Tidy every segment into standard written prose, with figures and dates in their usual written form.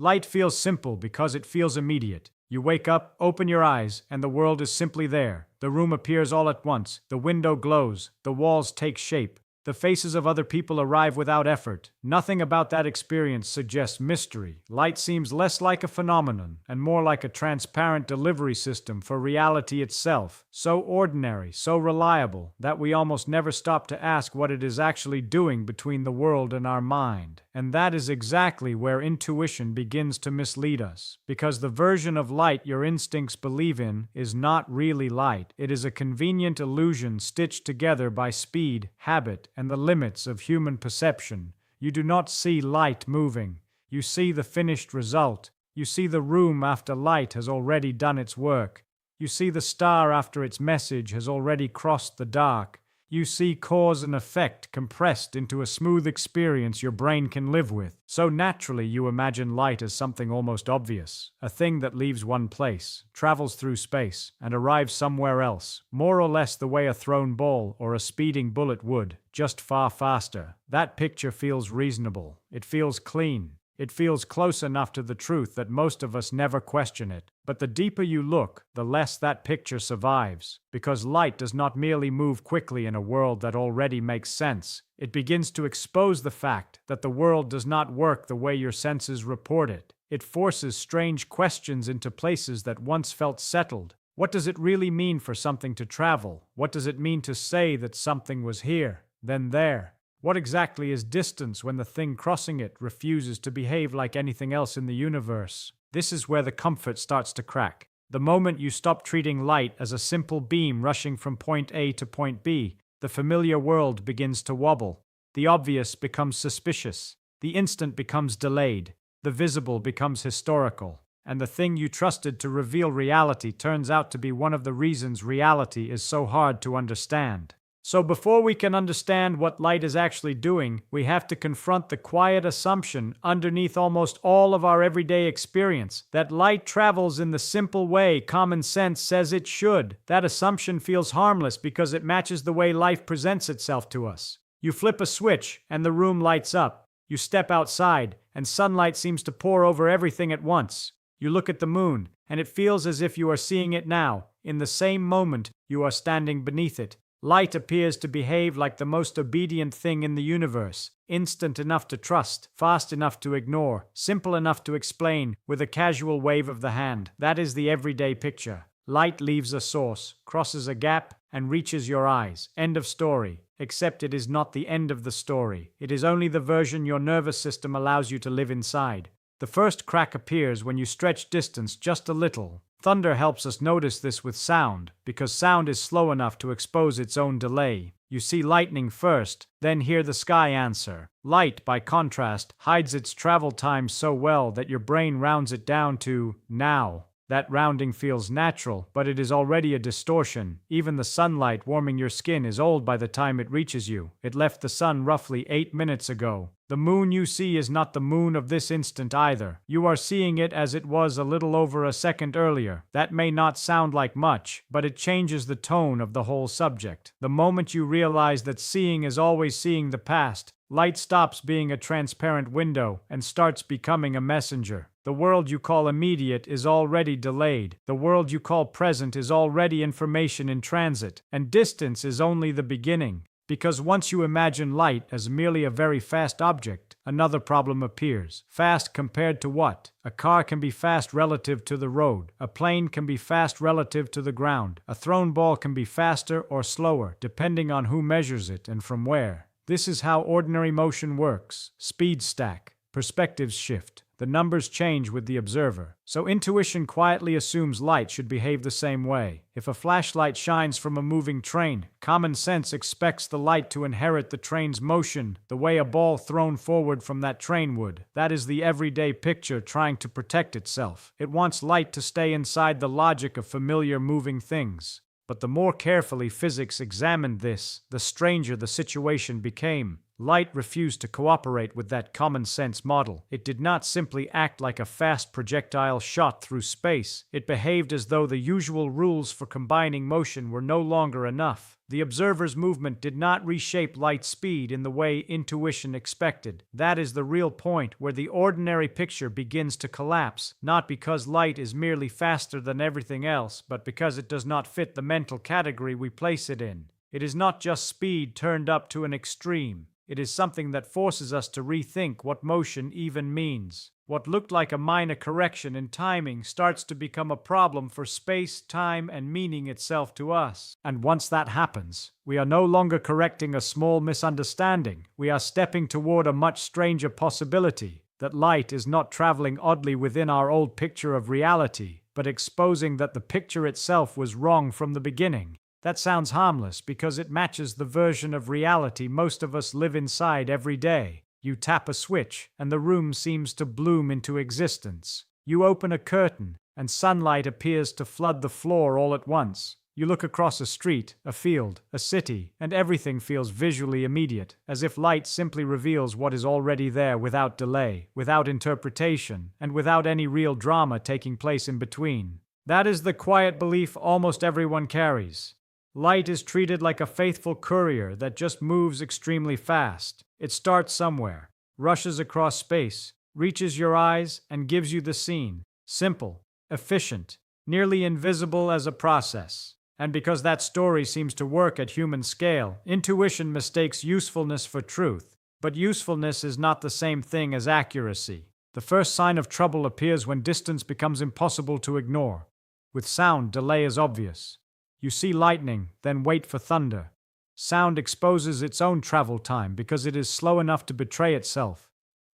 Light feels simple because it feels immediate. You wake up, open your eyes, and the world is simply there. The room appears all at once. The window glows. The walls take shape. The faces of other people arrive without effort. Nothing about that experience suggests mystery. Light seems less like a phenomenon and more like a transparent delivery system for reality itself. So ordinary, so reliable, that we almost never stop to ask what it is actually doing between the world and our mind. And that is exactly where intuition begins to mislead us. Because the version of light your instincts believe in is not really light. It is a convenient illusion stitched together by speed, habit, and the limits of human perception. You do not see light moving. You see the finished result. You see the room after light has already done its work. You see the star after its message has already crossed the dark. You see cause and effect compressed into a smooth experience your brain can live with. So naturally you imagine light as something almost obvious, a thing that leaves one place, travels through space, and arrives somewhere else, more or less the way a thrown ball or a speeding bullet would, just far faster. That picture feels reasonable. It feels clean. It feels close enough to the truth that most of us never question it. But the deeper you look, the less that picture survives. Because light does not merely move quickly in a world that already makes sense. It begins to expose the fact that the world does not work the way your senses report it. It forces strange questions into places that once felt settled. What does it really mean for something to travel? What does it mean to say that something was here, then there? What exactly is distance when the thing crossing it refuses to behave like anything else in the universe? This is where the comfort starts to crack. The moment you stop treating light as a simple beam rushing from point A to point B, the familiar world begins to wobble. The obvious becomes suspicious. The instant becomes delayed. The visible becomes historical. And the thing you trusted to reveal reality turns out to be one of the reasons reality is so hard to understand. So before we can understand what light is actually doing, we have to confront the quiet assumption underneath almost all of our everyday experience, that light travels in the simple way common sense says it should. That assumption feels harmless because it matches the way life presents itself to us. You flip a switch and the room lights up. You step outside and sunlight seems to pour over everything at once. You look at the moon and it feels as if you are seeing it now. In the same moment, you are standing beneath it. Light appears to behave like the most obedient thing in the universe, instant enough to trust, fast enough to ignore, simple enough to explain with a casual wave of the hand. That is the everyday picture. Light leaves a source, crosses a gap, and reaches your eyes. End of story. Except it is not the end of the story. It is only the version your nervous system allows you to live inside. The first crack appears when you stretch distance just a little. Thunder helps us notice this with sound, because sound is slow enough to expose its own delay. You see lightning first, then hear the sky answer. Light, by contrast, hides its travel time so well that your brain rounds it down to now. That rounding feels natural, but it is already a distortion. Even the sunlight warming your skin is old by the time it reaches you. It left the sun roughly 8 minutes ago. The moon you see is not the moon of this instant either. You are seeing it as it was a little over a second earlier. That may not sound like much, but it changes the tone of the whole subject. The moment you realize that seeing is always seeing the past, light stops being a transparent window and starts becoming a messenger. The world you call immediate is already delayed. The world you call present is already information in transit. And distance is only the beginning. Because once you imagine light as merely a very fast object, another problem appears. Fast compared to what? A car can be fast relative to the road. A plane can be fast relative to the ground. A thrown ball can be faster or slower, depending on who measures it and from where. This is how ordinary motion works. Speeds stack. Perspectives shift. The numbers change with the observer. So intuition quietly assumes light should behave the same way. If a flashlight shines from a moving train, common sense expects the light to inherit the train's motion the way a ball thrown forward from that train would. That is the everyday picture trying to protect itself. It wants light to stay inside the logic of familiar moving things. But the more carefully physics examined this, the stranger the situation became. Light refused to cooperate with that common sense model. It did not simply act like a fast projectile shot through space. It behaved as though the usual rules for combining motion were no longer enough. The observer's movement did not reshape light's speed in the way intuition expected. That is the real point where the ordinary picture begins to collapse, not because light is merely faster than everything else, but because it does not fit the mental category we place it in. It is not just speed turned up to an extreme. It is something that forces us to rethink what motion even means. What looked like a minor correction in timing starts to become a problem for space, time, and meaning itself to us. And once that happens, we are no longer correcting a small misunderstanding. We are stepping toward a much stranger possibility, that light is not traveling oddly within our old picture of reality, but exposing that the picture itself was wrong from the beginning. That sounds harmless because it matches the version of reality most of us live inside every day. You tap a switch, and the room seems to bloom into existence. You open a curtain, and sunlight appears to flood the floor all at once. You look across a street, a field, a city, and everything feels visually immediate, as if light simply reveals what is already there without delay, without interpretation, and without any real drama taking place in between. That is the quiet belief almost everyone carries. Light is treated like a faithful courier that just moves extremely fast. It starts somewhere, rushes across space, reaches your eyes, and gives you the scene. Simple, efficient, nearly invisible as a process. And because that story seems to work at human scale, intuition mistakes usefulness for truth. But usefulness is not the same thing as accuracy. The first sign of trouble appears when distance becomes impossible to ignore. With sound, delay is obvious. You see lightning, then wait for thunder. Sound exposes its own travel time because it is slow enough to betray itself.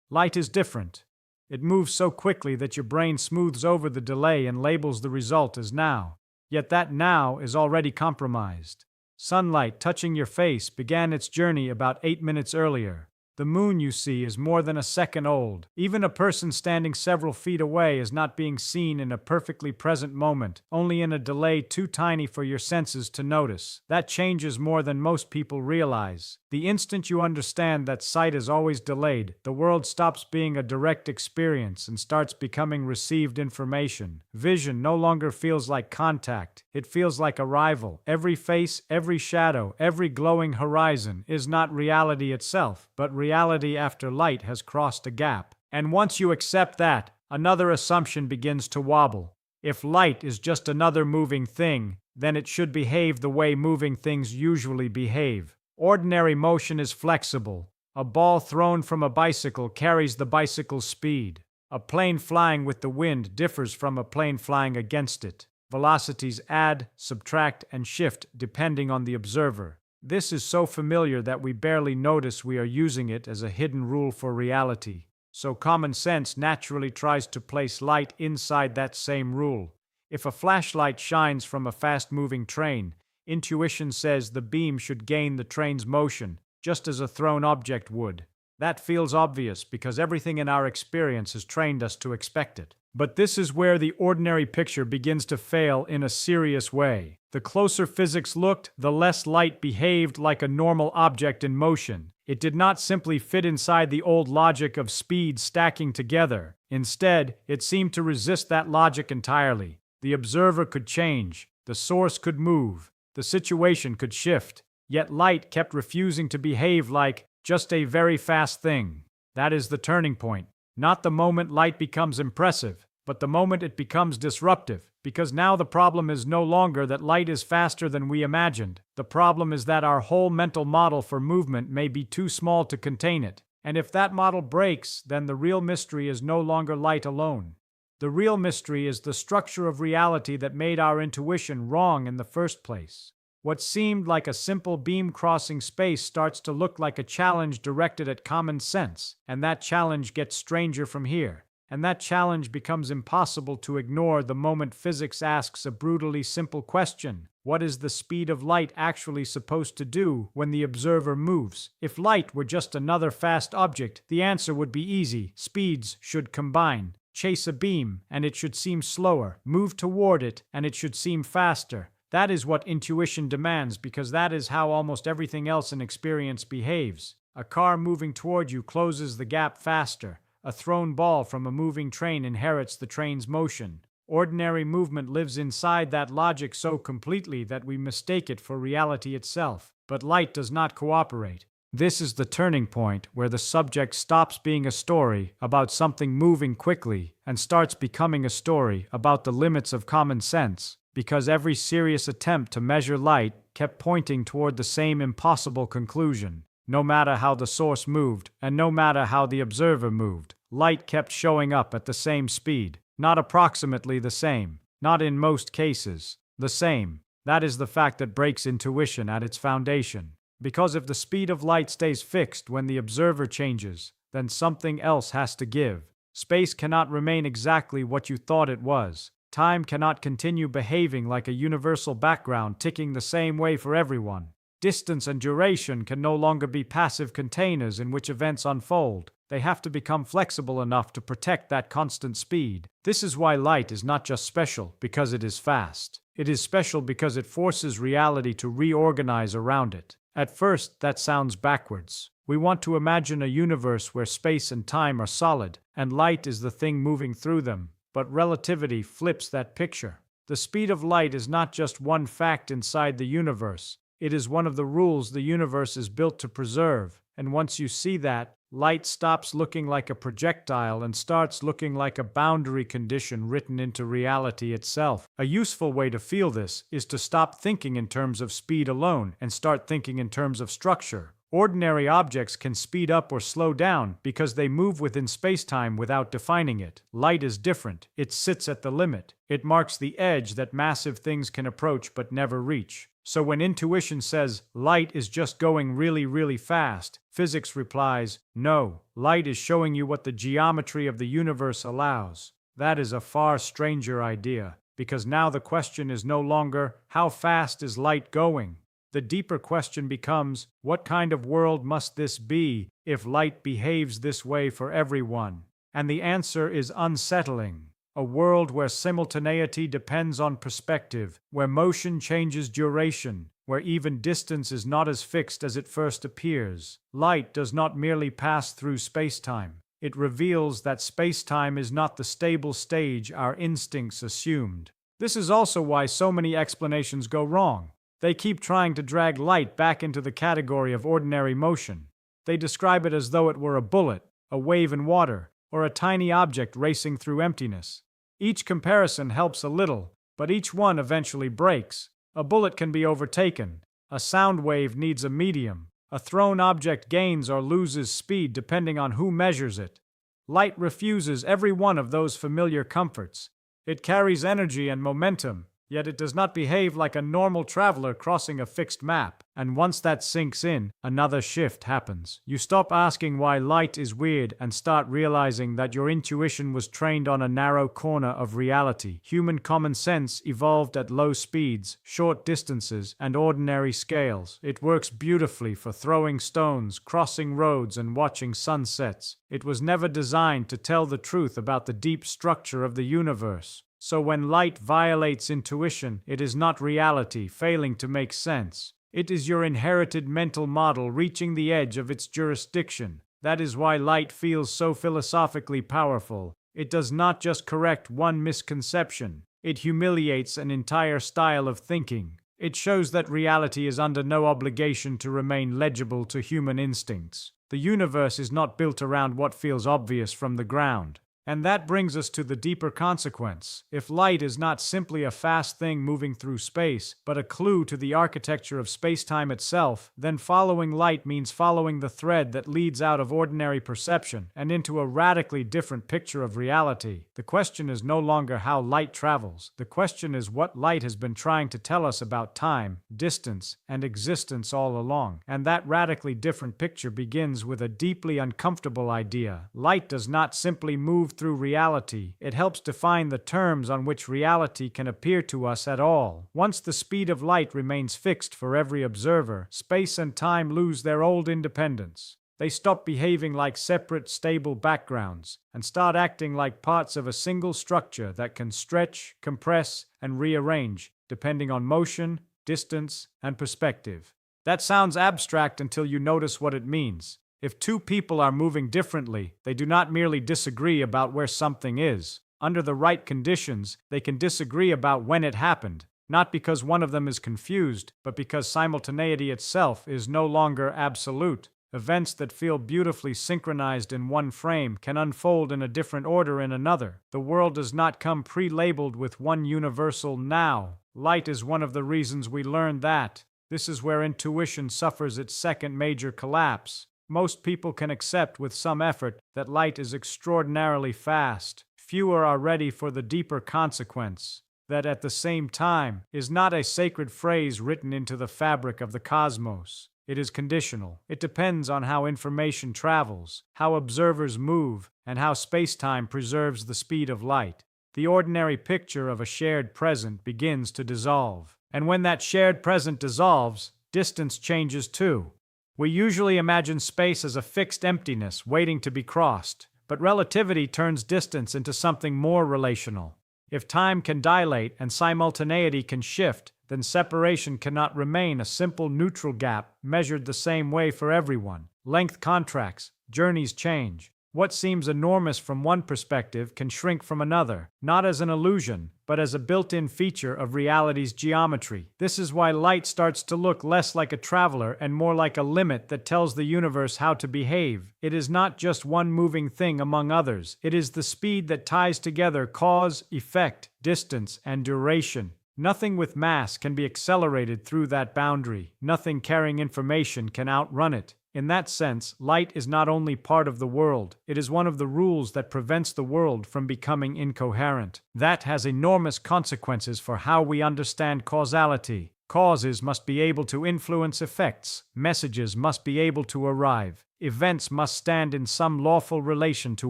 Light is different. It moves so quickly that your brain smooths over the delay and labels the result as now. Yet that now is already compromised. Sunlight touching your face began its journey about 8 minutes earlier. The moon you see is more than a second old. Even a person standing several feet away is not being seen in a perfectly present moment, only in a delay too tiny for your senses to notice. That changes more than most people realize. The instant you understand that sight is always delayed, the world stops being a direct experience and starts becoming received information. Vision no longer feels like contact. It feels like arrival. Every face, every shadow, every glowing horizon is not reality itself, but reality after light has crossed a gap. And once you accept that, another assumption begins to wobble. If light is just another moving thing, then it should behave the way moving things usually behave. Ordinary motion is flexible. A ball thrown from a bicycle carries the bicycle's speed. A plane flying with the wind differs from a plane flying against it. Velocities add, subtract, and shift depending on the observer. This is so familiar that we barely notice we are using it as a hidden rule for reality. So common sense naturally tries to place light inside that same rule. If a flashlight shines from a fast-moving train, intuition says the beam should gain the train's motion, just as a thrown object would. That feels obvious because everything in our experience has trained us to expect it. But this is where the ordinary picture begins to fail in a serious way. The closer physics looked, the less light behaved like a normal object in motion. It did not simply fit inside the old logic of speed stacking together. Instead, it seemed to resist that logic entirely. The observer could change, the source could move, the situation could shift, yet light kept refusing to behave like just a very fast thing. That is the turning point. Not the moment light becomes impressive, but the moment it becomes disruptive, because now the problem is no longer that light is faster than we imagined. The problem is that our whole mental model for movement may be too small to contain it. And if that model breaks, then the real mystery is no longer light alone. The real mystery is the structure of reality that made our intuition wrong in the first place. What seemed like a simple beam crossing space starts to look like a challenge directed at common sense, and that challenge gets stranger from here. And that challenge becomes impossible to ignore the moment physics asks a brutally simple question. What is the speed of light actually supposed to do when the observer moves? If light were just another fast object, the answer would be easy. Speeds should combine. Chase a beam, and it should seem slower. Move toward it, and it should seem faster. That is what intuition demands, because that is how almost everything else in experience behaves. A car moving toward you closes the gap faster. A thrown ball from a moving train inherits the train's motion. Ordinary movement lives inside that logic so completely that we mistake it for reality itself. But light does not cooperate. This is the turning point where the subject stops being a story about something moving quickly and starts becoming a story about the limits of common sense, because every serious attempt to measure light kept pointing toward the same impossible conclusion. No matter how the source moved, and no matter how the observer moved, light kept showing up at the same speed. Not approximately the same, not in most cases, the same. That is the fact that breaks intuition at its foundation. Because if the speed of light stays fixed when the observer changes, then something else has to give. Space cannot remain exactly what you thought it was. Time cannot continue behaving like a universal background ticking the same way for everyone. Distance and duration can no longer be passive containers in which events unfold. They have to become flexible enough to protect that constant speed. This is why light is not just special because it is fast. It is special because it forces reality to reorganize around it. At first, that sounds backwards. We want to imagine a universe where space and time are solid, and light is the thing moving through them. But relativity flips that picture. The speed of light is not just one fact inside the universe. It is one of the rules the universe is built to preserve, and once you see that, light stops looking like a projectile and starts looking like a boundary condition written into reality itself. A useful way to feel this is to stop thinking in terms of speed alone and start thinking in terms of structure. Ordinary objects can speed up or slow down because they move within spacetime without defining it. Light is different. It sits at the limit. It marks the edge that massive things can approach but never reach. So when intuition says light is just going really, really fast, physics replies, no, light is showing you what the geometry of the universe allows. That is a far stranger idea, because now the question is no longer how fast is light going. The deeper question becomes, what kind of world must this be if light behaves this way for everyone? And the answer is unsettling. A world where simultaneity depends on perspective, where motion changes duration, where even distance is not as fixed as it first appears. Light does not merely pass through spacetime. It reveals that spacetime is not the stable stage our instincts assumed. This is also why so many explanations go wrong. They keep trying to drag light back into the category of ordinary motion. They describe it as though it were a bullet, a wave in water, or a tiny object racing through emptiness. Each comparison helps a little, but each one eventually breaks. A bullet can be overtaken. A sound wave needs a medium. A thrown object gains or loses speed depending on who measures it. Light refuses every one of those familiar comforts. It carries energy and momentum, yet it does not behave like a normal traveler crossing a fixed map. And once that sinks in, another shift happens. You stop asking why light is weird and start realizing that your intuition was trained on a narrow corner of reality. Human common sense evolved at low speeds, short distances, and ordinary scales. It works beautifully for throwing stones, crossing roads, and watching sunsets. It was never designed to tell the truth about the deep structure of the universe. So when light violates intuition, it is not reality failing to make sense. It is your inherited mental model reaching the edge of its jurisdiction. That is why light feels so philosophically powerful. It does not just correct one misconception. It humiliates an entire style of thinking. It shows that reality is under no obligation to remain legible to human instincts. The universe is not built around what feels obvious from the ground. And that brings us to the deeper consequence. If light is not simply a fast thing moving through space, but a clue to the architecture of spacetime itself, then following light means following the thread that leads out of ordinary perception and into a radically different picture of reality. The question is no longer how light travels. The question is what light has been trying to tell us about time, distance, and existence all along. And that radically different picture begins with a deeply uncomfortable idea. Light does not simply move through reality. It helps define the terms on which reality can appear to us at all. Once the speed of light remains fixed for every observer, space and time lose their old independence. They stop behaving like separate, stable backgrounds and start acting like parts of a single structure that can stretch, compress, and rearrange, depending on motion, distance, and perspective. That sounds abstract until you notice what it means. If two people are moving differently, they do not merely disagree about where something is. Under the right conditions, they can disagree about when it happened, not because one of them is confused, but because simultaneity itself is no longer absolute. Events that feel beautifully synchronized in one frame can unfold in a different order in another. The world does not come pre-labeled with one universal now. Light is one of the reasons we learn that. This is where intuition suffers its second major collapse. Most people can accept with some effort that light is extraordinarily fast. Fewer are ready for the deeper consequence. That at the same time is not a sacred phrase written into the fabric of the cosmos. It is conditional. It depends on how information travels, how observers move, and how spacetime preserves the speed of light. The ordinary picture of a shared present begins to dissolve. And when that shared present dissolves, distance changes too. We usually imagine space as a fixed emptiness waiting to be crossed, but relativity turns distance into something more relational. If time can dilate and simultaneity can shift, then separation cannot remain a simple neutral gap measured the same way for everyone. Length contracts, journeys change. What seems enormous from one perspective can shrink from another, not as an illusion, but as a built-in feature of reality's geometry. This is why light starts to look less like a traveler and more like a limit that tells the universe how to behave. It is not just one moving thing among others. It is the speed that ties together cause, effect, distance, and duration. Nothing with mass can be accelerated through that boundary. Nothing carrying information can outrun it. In that sense, light is not only part of the world, it is one of the rules that prevents the world from becoming incoherent. That has enormous consequences for how we understand causality. Causes must be able to influence effects. Messages must be able to arrive. Events must stand in some lawful relation to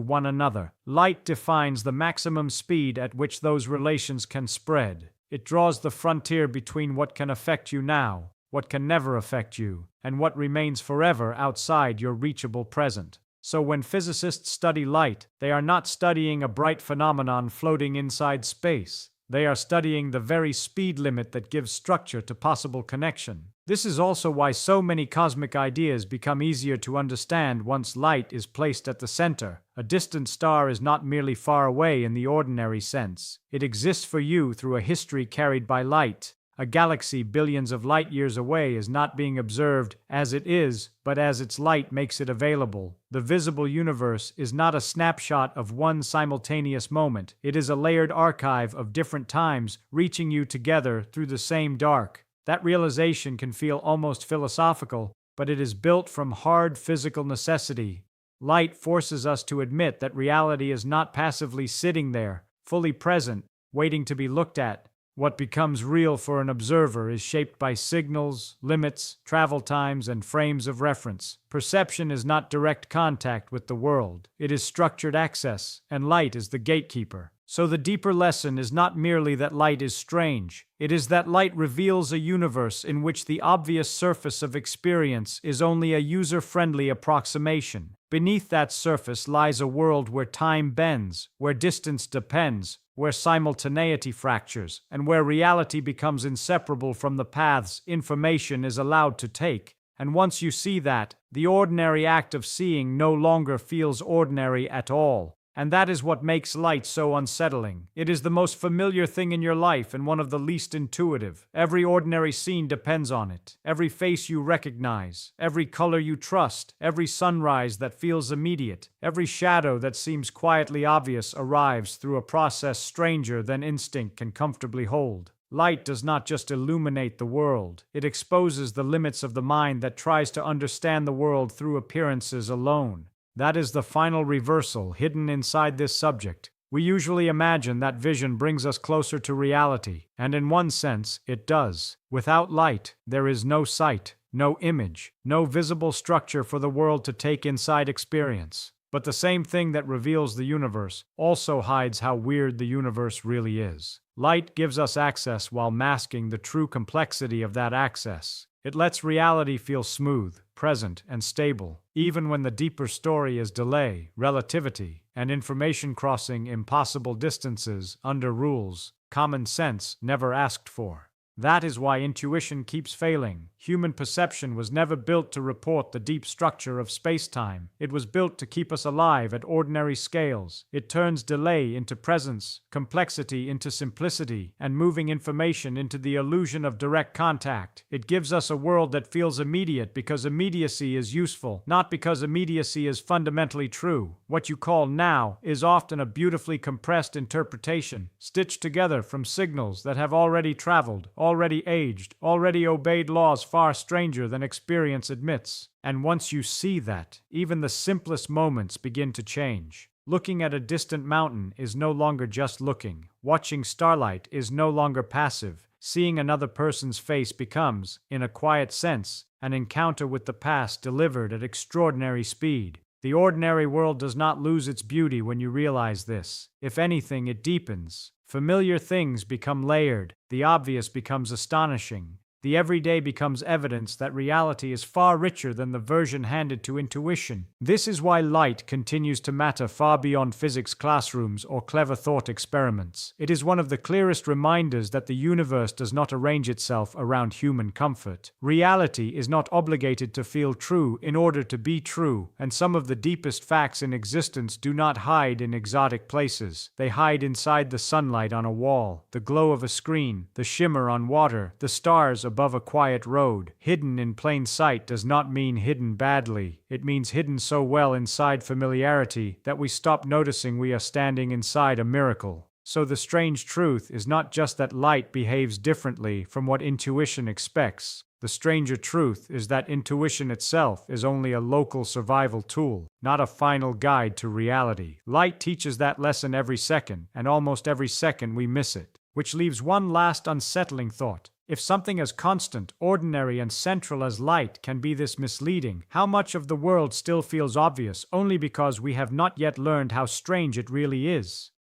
one another. Light defines the maximum speed at which those relations can spread. It draws the frontier between what can affect you now, what can never affect you, and what remains forever outside your reachable present. So when physicists study light, they are not studying a bright phenomenon floating inside space. They are studying the very speed limit that gives structure to possible connection. This is also why so many cosmic ideas become easier to understand once light is placed at the center. A distant star is not merely far away in the ordinary sense. It exists for you through a history carried by light. A galaxy billions of light years away is not being observed as it is, but as its light makes it available. The visible universe is not a snapshot of one simultaneous moment. It is a layered archive of different times reaching you together through the same dark. That realization can feel almost philosophical, but it is built from hard physical necessity. Light forces us to admit that reality is not passively sitting there, fully present, waiting to be looked at. What becomes real for an observer is shaped by signals, limits, travel times, and frames of reference. Perception is not direct contact with the world. It is structured access, and light is the gatekeeper. So the deeper lesson is not merely that light is strange. It is that light reveals a universe in which the obvious surface of experience is only a user-friendly approximation. Beneath that surface lies a world where time bends, where distance depends, where simultaneity fractures, and where reality becomes inseparable from the paths information is allowed to take. And once you see that, the ordinary act of seeing no longer feels ordinary at all. And that is what makes light so unsettling. It is the most familiar thing in your life and one of the least intuitive. Every ordinary scene depends on it. Every face you recognize, every color you trust, every sunrise that feels immediate, every shadow that seems quietly obvious arrives through a process stranger than instinct can comfortably hold. Light does not just illuminate the world, it exposes the limits of the mind that tries to understand the world through appearances alone. That is the final reversal hidden inside this subject. We usually imagine that vision brings us closer to reality, and in one sense, it does. Without light, there is no sight, no image, no visible structure for the world to take inside experience. But the same thing that reveals the universe also hides how weird the universe really is. Light gives us access while masking the true complexity of that access. It lets reality feel smooth, present, and stable, even when the deeper story is delay, relativity, and information crossing impossible distances under rules common sense never asked for. That is why intuition keeps failing. Human perception was never built to report the deep structure of spacetime. It was built to keep us alive at ordinary scales. It turns delay into presence, complexity into simplicity, and moving information into the illusion of direct contact. It gives us a world that feels immediate because immediacy is useful, not because immediacy is fundamentally true. What you call now is often a beautifully compressed interpretation, stitched together from signals that have already traveled, already aged, already obeyed laws far stranger than experience admits. And once you see that, even the simplest moments begin to change. Looking at a distant mountain is no longer just looking. Watching starlight is no longer passive. Seeing another person's face becomes, in a quiet sense, an encounter with the past delivered at extraordinary speed. The ordinary world does not lose its beauty when you realize this. If anything, it deepens. Familiar things become layered. The obvious becomes astonishing. The everyday becomes evidence that reality is far richer than the version handed to intuition. This is why light continues to matter far beyond physics classrooms or clever thought experiments. It is one of the clearest reminders that the universe does not arrange itself around human comfort. Reality is not obligated to feel true in order to be true, and some of the deepest facts in existence do not hide in exotic places. They hide inside the sunlight on a wall, the glow of a screen, the shimmer on water, the stars above a quiet road. Hidden in plain sight does not mean hidden badly. It means hidden so well inside familiarity that we stop noticing we are standing inside a miracle. So the strange truth is not just that light behaves differently from what intuition expects. The stranger truth is that intuition itself is only a local survival tool, not a final guide to reality. Light teaches that lesson every second, and almost every second we miss it. Which leaves one last unsettling thought. If something as constant, ordinary, and central as light can be this misleading, how much of the world still feels obvious only because we have not yet learned how strange it really is?